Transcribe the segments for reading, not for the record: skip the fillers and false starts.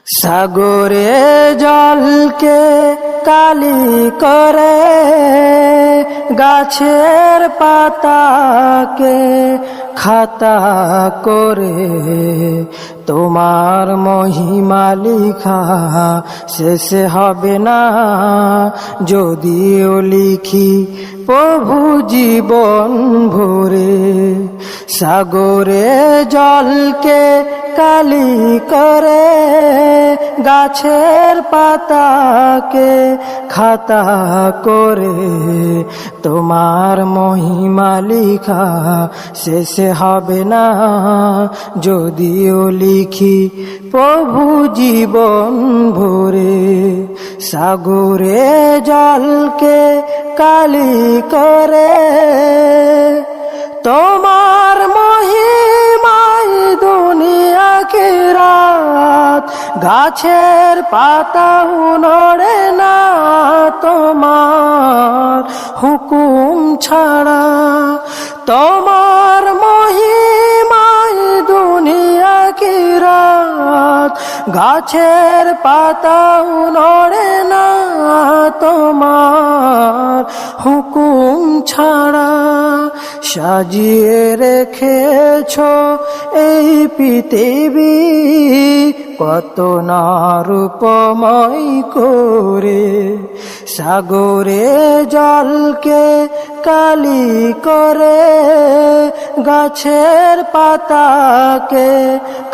সাগরে জলকে কালি করে, গাছের পাতাকে খাতা করে, তোমার মহিমা লিখা শেষ হবে না যদিও লিখি প্রভু জীবন ভরে। সাগরে জলকে কালি করে, গাছের পাতাকে খাতা করে, তোমার মহিমা লিখা শেষ হবে না যদিও লিখি প্রভু জীবন ভরে। সাগরে জলকে কালি করে, তোমার মহিমায় দুনিয়াকে রাত, গাছের পাতাও নড়ে না তোমার হুকুম ছাড়া। তোমার মহিমায় দুনিয়াকে রাত, গাছের পাতাও নড়ে না তোমার হুকুম ছাড়া। সাজিয়ে রেখেছ এই পৃথিবী কত না রূপময় করে। সাগরে জলকে কালি করে, গাছের পাতাকে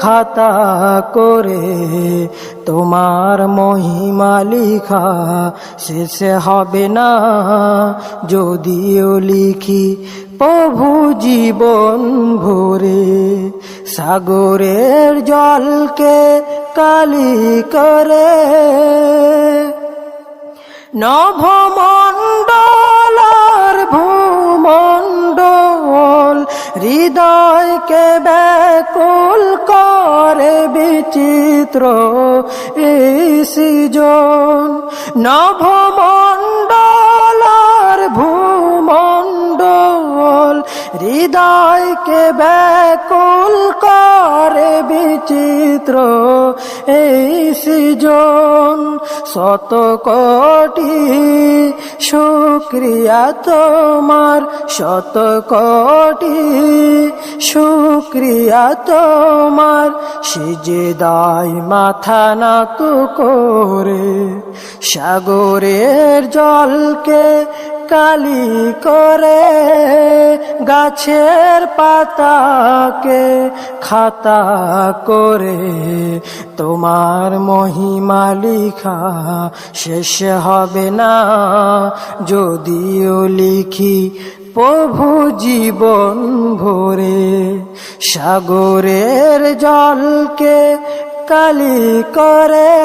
খাতা করে, তোমার মহিমা লিখা শেষ হবে না যদিও লিখি প্রভু জীবন ভরে। সাগরের জলকে কালি করে, নভমণ্ডল আর ভূমণ্ডল হৃদয়কে ব্যাকুল করে বিচিত্র এই সৃজন। নভমণ্ডল আর ভূমণ্ডল হৃদয়কে ব্যাকুল করে বিচিত্র এই সৃজন। শত কোটি শুকরিয়া তোমার, শত কোটি শুকরিয়া তোমার, সিজদায় মাথা নত করে। সাগরের জলকে কালি করে, গাছের পাতাকে খাতা করে, তোমার মহিমা লিখা শেষ হবে না যদিও লিখি প্রভু জীবন ভরে। সাগরের জলকে কালি করে।